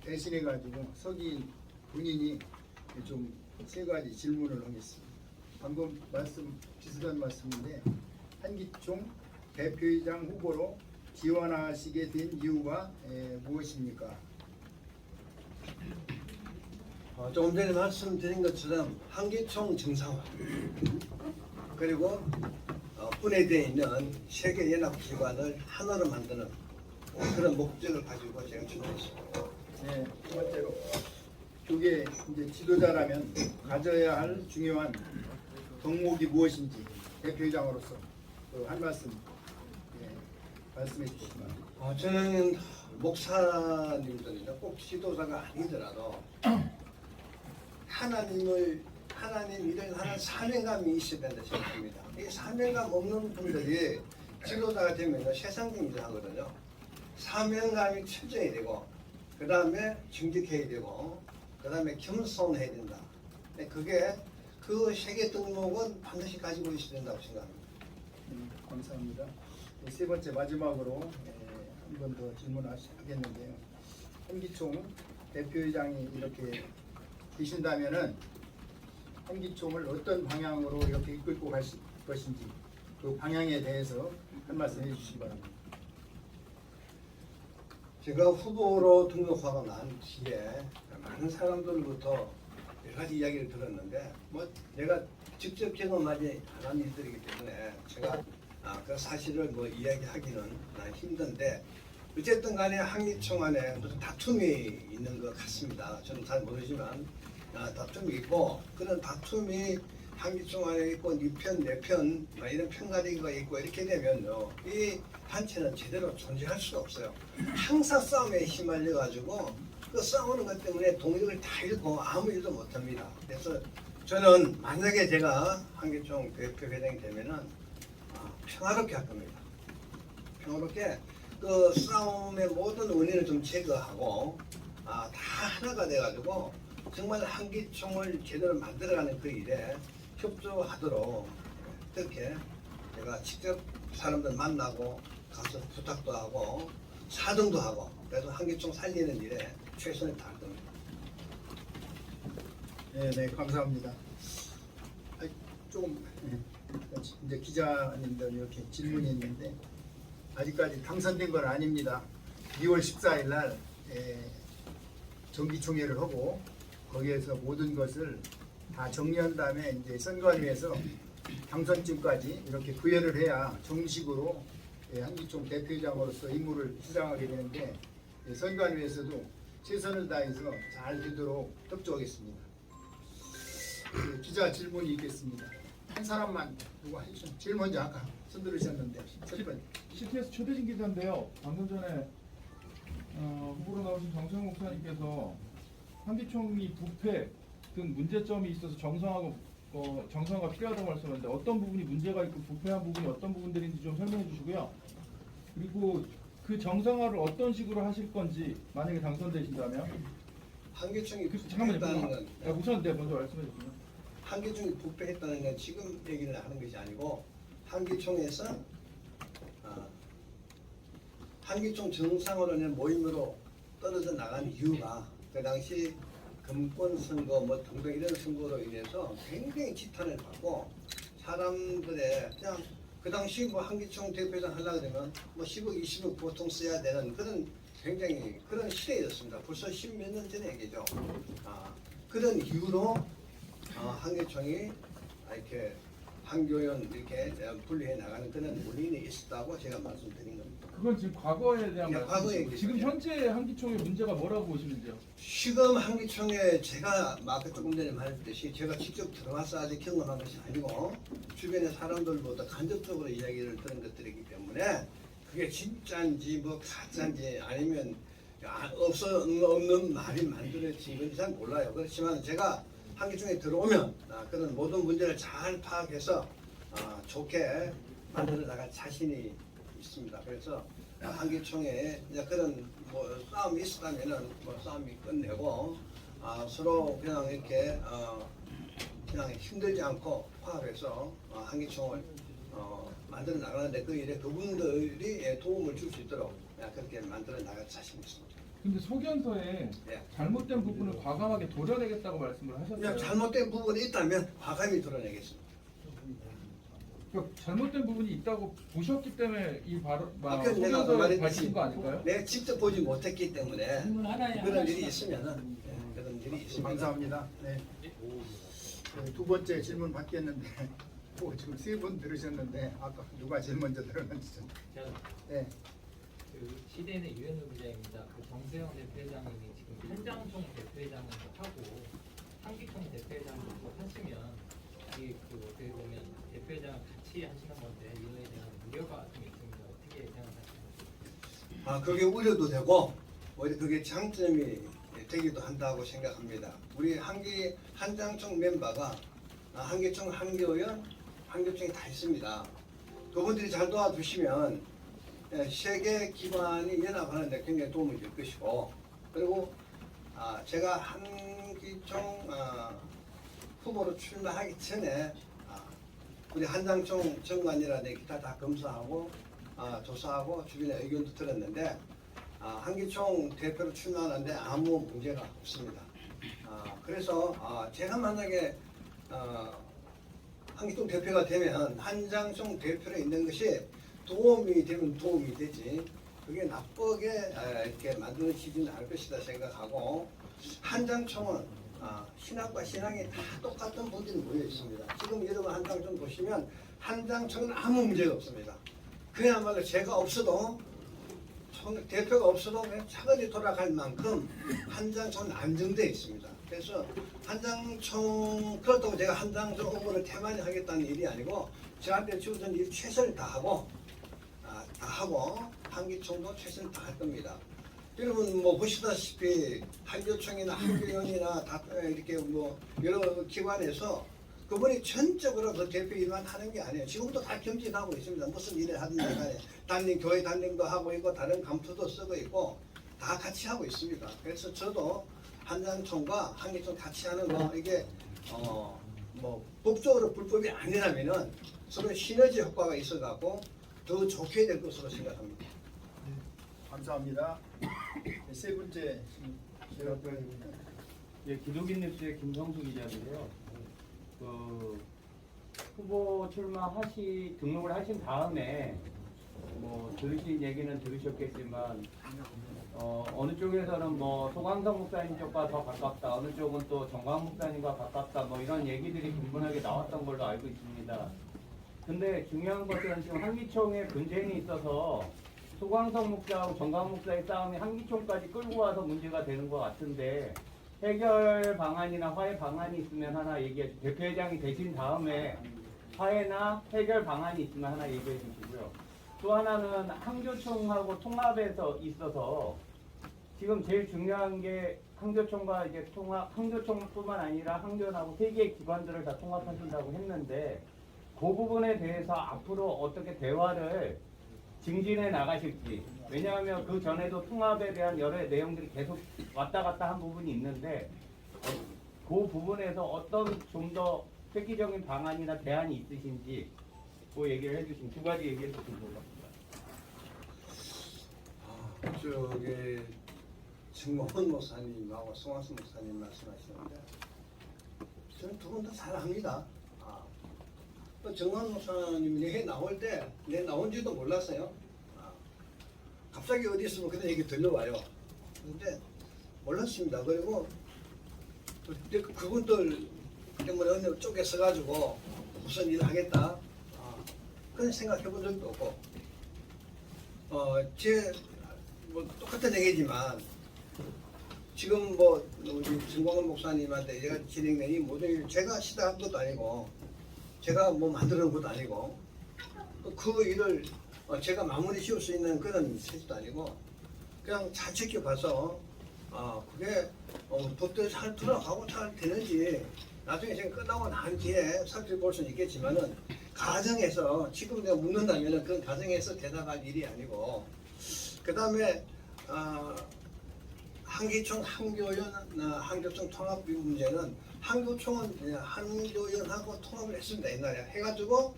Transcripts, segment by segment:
대신해가지고 서기 본인이 좀 세 가지 질문을 하겠습니다. 방금 비슷한 말씀인데 한기총 대표이장 후보로 지원하시게 된 이유가 무엇입니까? 조금 전에 말씀드린 것처럼 한기총 정상화 그리고 분해되어 있는 세계연합기관을 하나로 만드는 그런 목적을 가지고 제가 출마했습니다. 네, 두 번째로 교계 이제 지도자라면 가져야 할 중요한 덕목이 무엇인지 대표이장으로서 한 말씀 말씀해 주시기 바랍니다. 저는 목사님들이나 꼭 지도자가 아니더라도 하나님 일을 하는 사명감이 있어야 된다 생각합니다. 이 사명감 없는 분들이 지도자가 되면 세상적인 일을 하거든요. 사명감이 철저해야 되고 그 다음에 정직해야 되고 그 다음에 겸손해야 된다. 그게 그 세 개 덕목은 반드시 가지고 있어야 된다고 생각합니다. 감사합니다. 세 번째 마지막으로 한 번 더 질문하겠는데요. 한기총 대표이장이 이렇게 되신다면은 한기총을 어떤 방향으로 이렇게 이끌고 가실 것인지 그 방향에 대해서 한 말씀 해주시기 바랍니다. 제가 후보로 등록하고 난 뒤에 많은 사람들로부터 여러 가지 이야기를 들었는데 내가 직접 경험하지 않은 일들이기 때문에 제가 그 사실을 이야기하기는 힘든데 어쨌든 간에 한기총 안에 무슨 다툼이 있는 것 같습니다. 저는 잘 모르지만 다툼이 있고 그런 다툼이 한기총 안에 있고 네 편, 내 편 이런 편가르기가 있고 이렇게 되면요 이 단체는 제대로 존재할 수가 없어요. 항상 싸움에 휘말려 가지고 그 싸우는 것 때문에 동력을 다 잃고 아무 일도 못합니다. 그래서 저는 만약에 제가 한기총 대표회장이 되면은 평화롭게 할 겁니다. 평화롭게 그 싸움의 모든 원인을 좀 제거하고 다 하나가 돼가지고 정말 한기총을 제대로 만들어가는 그 일에 협조하도록 그렇게 제가 직접 사람들 만나고 가서 부탁도 하고 사정도 하고 그래서 한기총 살리는 일에 최선을 다할 겁니다. 네, 감사합니다. 조금 이제 기자님들 이렇게 질문이 있는데 아직까지 당선된 건 아닙니다. 2월 14일 날 정기총회를 하고 거기에서 모든 것을 다 정리한 다음에 이제 선관위에서 당선증까지 이렇게 부여를 해야 정식으로 한기총 대표장으로서 임무를 수행하게 되는데 선관위에서도 최선을 다해서 잘 되도록 협조하겠습니다. 기자 질문이 있겠습니다. 한 사람만 누구 해주세요. 제일 먼저 아까 손 들으셨는데 첫 번째. CTS 최대진 기자인데요. 방금 전에 후보로 나오신 정세영 목사님께서 한기총이 부패 등 문제점이 있어서 정상화가 필요하다고 말씀하셨는데 어떤 부분이 문제가 있고 부패한 부분이 어떤 부분들인지 좀 설명해 주시고요. 그리고 그 정상화를 어떤 식으로 하실 건지 만약에 당선되신다면 한기총이 잠깐만요. 부패했다는 건 우선 먼저 말씀해 주시면. 한기총이 부패했다는 건 지금 얘기를 하는 것이 아니고 한기총에서 한기총 정상으로는 모임으로 떨어져 나간 이유가 그 당시 금권 선거 등등 이런 선거로 인해서 굉장히 지탄을 받고 사람들의 그냥 그 당시 한기총 대표장 하려고 그러면 10억 20억 보통 써야 되는 그런 굉장히 그런 시대였습니다. 벌써 10몇 년 전의 얘기죠. 그런 이유로 한기총이 이렇게 한교연 이렇게 분리해 나가는 그런 원인이 있었다고 제가 말씀드린 겁니다. 그건 지금 과거에 대한 네, 과거의 말씀이시고 지금 얘기죠. 현재 한기총의 문제가 뭐라고 보시는지요? 지금 한기총에 제가 아까 조금 전에 말했듯이 제가 직접 들어와서 아직 경험한 것이 아니고 주변의 사람들보다 간접적으로 이야기를 들은 것들이기 때문에 그게 진짜인지 가짜인지 아니면 없는 말이 만들어진 이건 잘 몰라요. 그렇지만 제가 한기총에 들어오면 그런 모든 문제를 잘 파악해서 좋게 만들어 나갈 자신이 있습니다. 그래서 한기총에 그런 싸움이 있었다면은 싸움이 끝내고 서로 그냥 이렇게 그냥 힘들지 않고 화합해서 한기총을 만들어 나가는데 그 일에 그분들이 도움을 줄 수 있도록 그렇게 만들어 나갈 자신이 있습니다. 근데 소견서에 예. 잘못된 부분을 과감하게 도려내겠다고 말씀을 그냥 하셨어요. 잘못된 부분이 있다면 과감히 드러내겠습니다. 그러니까 잘못된 부분이 있다고 보셨기 때문에 이 바로 아까 내가 소견서에 말했듯이 밝힌 거 아닐까요? 내가 직접 보지 못했기 때문에 질문 하나에 그런 하나씩 일이 있으면은 그런 일이 있습니다. 감사합니다. 네. 두 번째 질문 받겠는데 지금 세 분 들으셨는데 아까 누가 제일 먼저 들었는지 좀. 제가 네. 그 시대인의 유현우 기자입니다. 그 정세영 대표회장님이 지금 한장총 대표회장을 하고 한기총 대표회장을 하시면 이게 그 어떻게 보면 대표회장을 같이 하시는 건데 이거에 대한 우려가 좀 있습니다. 어떻게 생각하십니까? 그게 우려도 되고 오히려 그게 장점이 되기도 한다고 생각합니다. 우리 한장총 멤버가 한기총, 한교연, 한교총이 다 있습니다. 그분들이 잘 도와주시면 세계 기반이 연합하는데 굉장히 도움이 될 것이고, 그리고 제가 한기총 후보로 출마하기 전에 우리 한장총 정관이라든지 기타 다 검사하고 조사하고 주변의 의견도 들었는데 한기총 대표로 출마하는데 아무 문제가 없습니다. 그래서 제가 만약에 한기총 대표가 되면 한장총 대표로 있는 것이 도움이 되면 도움이 되지 그게 나쁘게 이렇게 만들어지지는 않을 것이다 생각하고, 한장총은 신학과 신앙이 다 똑같은 분들이 모여 있습니다. 지금 여러분 한장총 보시면 한장총은 아무 문제가 없습니다. 그야말로 제가 없어도 대표가 없어도 그냥 차근히 돌아갈 만큼 한장총은 안정되어 있습니다. 그래서 한장총, 그렇다고 제가 한장총 업무를 태만히 하겠다는 일이 아니고 저한테 주어진 일 최선을 다하고 한기총도 최선을 다할 겁니다. 여러분 뭐 보시다시피 한교총이나 한교연이나 이렇게 뭐 여러 기관에서 그분이 전적으로 그 대표 일만 하는 게 아니에요. 지금도 다 겸직하고 있습니다. 무슨 일을 하든 간에 담임, 교회 담임도 하고 있고 다른 감투도 쓰고 있고 다 같이 하고 있습니다. 그래서 저도 한장총과 한기총 같이 하는 거 이게 뭐 법적으로 불법이 아니라면은 서로 시너지 효과가 있어갖고 더 좋게 될 것으로 생각합니다. 감사합니다. 세 번째 예, 기독인 뉴스의 김성수 기자인데요. 그 후보 등록을 하신 다음에 뭐 들으신 얘기는 들으셨겠지만 어느 쪽에서는 뭐 소강성 목사님 쪽과 더 가깝다, 어느 쪽은 또 정광 목사님과 가깝다, 뭐 이런 얘기들이 분분하게 나왔던 걸로 알고 있습니다. 근데 중요한 것은 지금 한기총의 분쟁이 있어서 소광성 목사하고 정광 목사의 싸움이 한기총까지 끌고 와서 문제가 되는 것 같은데, 해결 방안이나 화해 방안이 있으면 하나 얘기해 주시고, 대표회장이 되신 다음에 화해나 해결 방안이 있으면 하나 얘기해 주시고요. 또 하나는 한교총하고 통합에서 있어서 지금 제일 중요한 게 한교총과 이제 한교총뿐만 아니라 한교연하고 세 개의 기관들을 다 통합하신다고 했는데, 그 부분에 대해서 앞으로 어떻게 대화를 증진해 나가실지. 왜냐하면 그 전에도 통합에 대한 여러 내용들이 계속 왔다 갔다 한 부분이 있는데, 그 부분에서 어떤 좀 더 획기적인 방안이나 대안이 있으신지 그 얘기를 해주신 두 가지 얘기해 주시면 좋을 것 같습니다. 저기 정몽원 목사님하고 송학수 목사님 말씀하시는데 저는 두 분 다 사랑합니다. 정몽원 목사님 내에 나올 때 내 나온지도 몰랐어요. 갑자기 어디 있으면 그런 얘기 들려와요. 근데 몰랐습니다. 그리고 그분들 때문에 어느 쪽에 서가지고 무슨 일을 하겠다 그런 생각해 본 적도 없고, 뭐 똑같은 얘기지만 지금 뭐 우리 정광훈 목사님한테 제가 진행된 이 모든 일 제가 시작한 것도 아니고 제가 뭐 만드는 것도 아니고 그 일을 제가 마무리 지을 수 있는 그런 세지도 아니고 그냥 잘 지켜봐서 그게 법대로 잘 돌아가고 잘 되는지 나중에 제가 끝나고 난 뒤에 살펴볼 수는 있겠지만은 가정에서 지금 내가 묻는다면은 그런 가정에서 대답할 일이 아니고, 그 다음에 한기총, 한교연, 한교총 통합 문제는 한교총은 그냥 한교연하고 통합을 했습니다. 옛날에 해가지고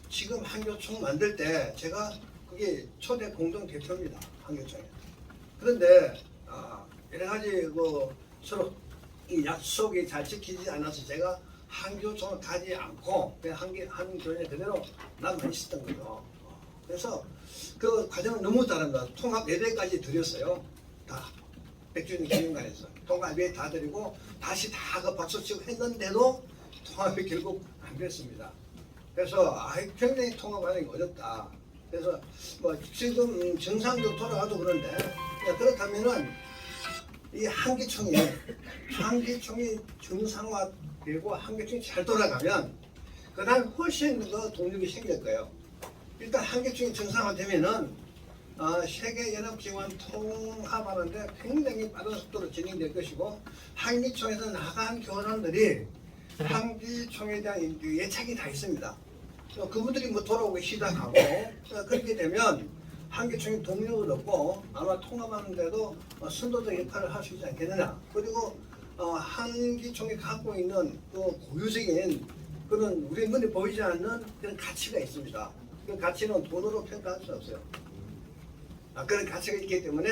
지금 한교총 만들 때 제가 그게 초대 공동 대표입니다. 한교총에. 그런데 여러 가지 서로 이 약속이 잘 지키지 않아서 제가 한교총을 가지 않고 그냥 한교에 그대로 남아 있었던 거죠. 그래서 그 과정은 너무 다릅니다. 통합 예배까지 드렸어요. 다 백주년 기념관에서 통합 예배 다 드리고 다시 다 그 박수 치고 했는데도 통합이 결국 안 됐습니다. 그래서 굉장히 통합하는 게 어렵다. 그래서 뭐 지금 정상적으로 돌아가도 그런데 그렇다면은 이 한기총이 정상화되고 한기총이 잘 돌아가면 그다음 훨씬 더 동력이 생길 거예요. 일단 한기총이 정상화되면은 세계 연합 기관 통합하는데 굉장히 빠른 속도로 진행될 것이고 한기총에서 나간 교단들이 한기총에 대한 예측이 다 있습니다. 그분들이 뭐 돌아오기 시작하고 그렇게 되면 한기총이 동력을 얻고 아마 통합하는데도 선도적 역할을 할 수 있지 않겠느냐. 그리고 한기총이 갖고 있는 그 고유적인 그런 우리 눈에 보이지 않는 그런 가치가 있습니다. 그 가치는 돈으로 평가할 수 없어요. 그런 가치가 있기 때문에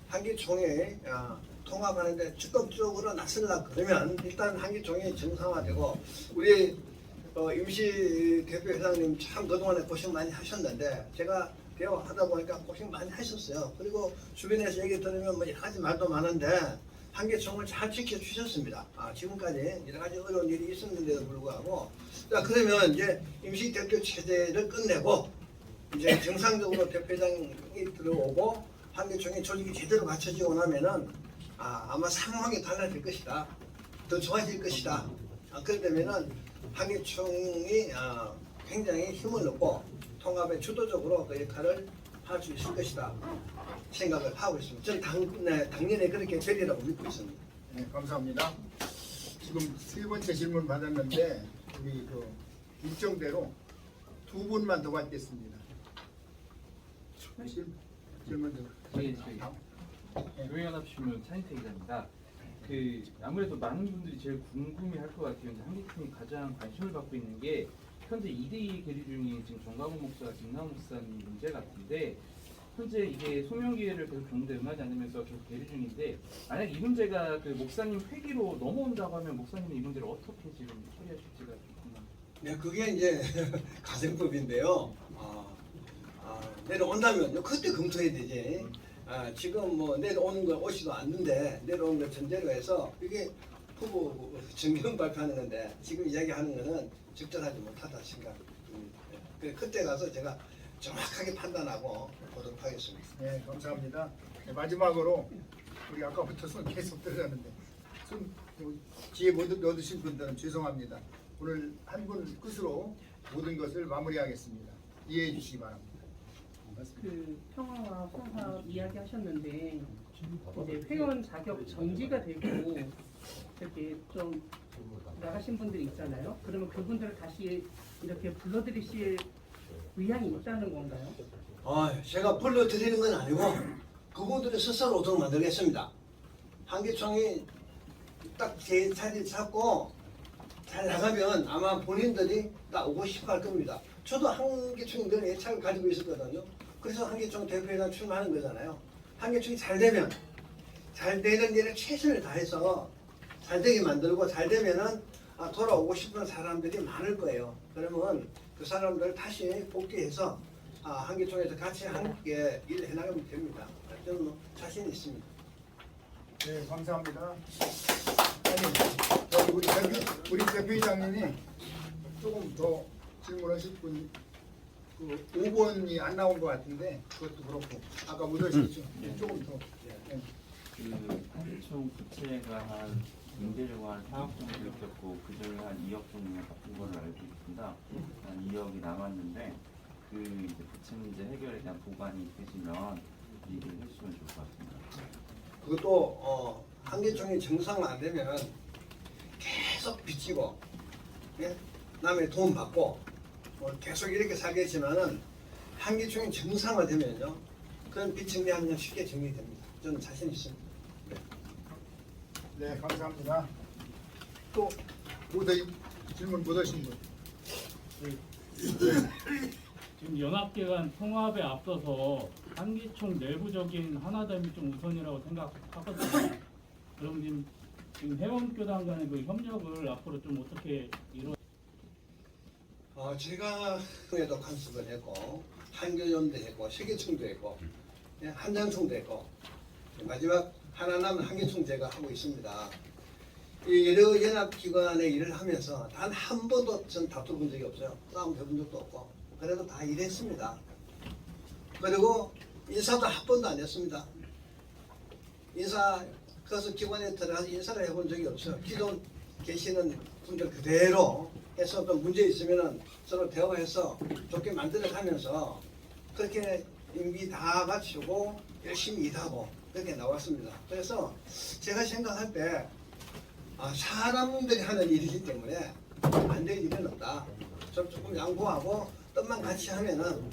한기총이 통합하는데 적극적으로 나서려고 그러면 일단 한기총이 정상화되고 우리 임시 대표 회장님 참 그동안에 고생 많이 하셨는데 제가 대화하다 보니까 고생 많이 하셨어요. 그리고 주변에서 얘기 들으면 뭐 여러 가지 말도 많은데 한기총을 잘 지켜주셨습니다. 지금까지 여러 가지 어려운 일이 있었는데도 불구하고 자 그러면 이제 임시 대표 체제를 끝내고 이제 정상적으로 대표장이 들어오고 한기총이 조직이 제대로 갖춰지고 나면은 아마 상황이 달라질 것이다. 더 좋아질 것이다. 그러면은 한기총이 굉장히 힘을 얻고 통합에 주도적으로 그 역할을 할 수 있을 것이다 생각을 하고 있습니다. 저는 당연히 그렇게 되리라고 믿고 있습니다. 네, 감사합니다. 지금 세 번째 질문 받았는데 우리 그 일정대로 두 분만 더 받겠습니다. 질문 더. 네, 교회연합신문 차인태 기자입니다. 아무래도 많은 분들이 제일 궁금해할 것 같아요. 이제 한기총이 가장 관심을 받고 있는 게 현재 2대2 계류 중인 지금 정광훈 목사와 김남욱 목사님 문제 같은데 현재 이게 소명 기회를 계속 경대 응하지 않으면서 계속 계류 중인데 만약 이 문제가 그 목사님 회기로 넘어온다고 하면 목사님은 이 문제를 어떻게 지금 처리하실지가 좀 궁금합니다. 네, 그게 이제 가정법인데요. 내려온다면 그때 검토해야 되지. 지금 뭐 내려오는 거 오지도 않는데 내려오는 걸 전제로 해서 이게 후보 정경 발표하는 건데 지금 이야기하는 거는 적절하지 못하다 생각합니다. 그때 가서 제가 정확하게 판단하고 보도록 하겠습니다. 네, 감사합니다. 네, 마지막으로 우리 아까부터 손 계속 들어가는데 손 지혜 못 얻으신 분들은 죄송합니다. 오늘 한 분 끝으로 모든 것을 마무리하겠습니다. 이해해 주시기 바랍니다. 그 평화와 통합 이야기하셨는데 이제 회원 자격 정지가 되고 이렇게 좀 나가신 분들이 있잖아요. 그러면 그분들을 다시 이렇게 불러들이실 의향이 있다는 건가요? 제가 불러드리는 건 아니고 그분들이 스스로 오도록 만들겠습니다. 한기총이 딱 제 자리를 잡고 잘 나가면 아마 본인들이 다 오고 싶어 할 겁니다. 저도 한기총이 늘 애착을 가지고 있었거든요. 그래서 한기총 대표회장 출마하는 거잖아요. 한기총이 잘 되면 잘 되는 일에 최선을 다해서 잘 되게 만들고 잘 되면은 돌아오고 싶은 사람들이 많을 거예요. 그러면 그 사람들을 다시 복귀해서 한기총에서 같이 함께 일해 나가면 됩니다. 저는 뭐 자신 있습니다. 네, 감사합니다. 아니, 우리 대표이장님이 조금 더 질문하실 분, 그 5번이 안 나온 것 같은데 그것도 그렇고 아까 못 하셨죠? 조금 더. 네. 한기총 부채가 한 임대료가 한 4억 정도 있었고 그중에 한 2억 정도 갚은 걸로 알고 있습니다. 한 2억이 남았는데 이제 부채 문제 해결에 대한 보관이 있으시면 얘기를 해주시면 좋을 것 같습니다. 그것도 한기총이 정상화 안 되면 계속 빚지고 남의 돈 받고 계속 이렇게 살겠지만은 한기총이 정상화되면요 그런 빚 정리하면 쉽게 정리됩니다. 저는 자신 있습니다. 네, 감사합니다. 또 질문 못 하신 분. 지금 연합기관 통합에 앞서서 한기총 내부적인 하나됨이 좀 우선이라고 생각하거든요. 그럼 지금 회원교단 간의 그 협력을 앞으로 좀 어떻게 이루? 제가 에도 간섭을 했고 한교연도 했고 세계총도 했고 한장총도 했고 마지막 하나 남은 한계총 제가 하고 있습니다. 이 여러 연합기관의 일을 하면서 단 한 번도 전 다퉈본 적이 없어요. 싸움 해본 적도 없고 그래도 다 일했습니다. 그리고 인사도 한 번도 안 했습니다. 인사 그래서 기관에 들어가서 인사를 해본 적이 없어요. 기존 계시는 분들 그대로 해서 또 문제 있으면은 서로 대화해서 좋게 만들어가면서 그렇게 임기 다 마치고 열심히 일하고 그렇게 나왔습니다. 그래서 제가 생각할 때 사람들이 하는 일이기 때문에 안 될 일은 없다. 좀 조금 양보하고 뜻만 같이 하면은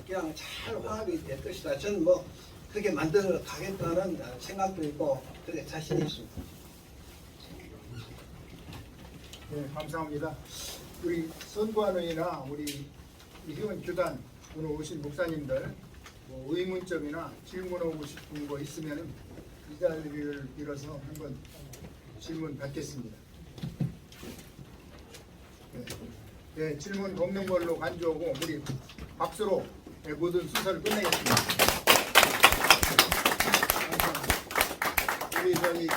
그냥 잘 화합이 될 것이다. 저는 뭐 그렇게 만들어 가겠다는 생각도 있고 그렇게 자신이 있습니다. 네, 감사합니다. 우리 선관위나 우리 회원 교단 오늘 오신 목사님들 뭐 의문점이나 질문하고 싶은 거 있으면 이 자리를 빌어서 한번 질문 받겠습니다. 네, 질문 없는 걸로 간주하고 우리 박수로 모든 순서를 끝내겠습니다. 우리 저희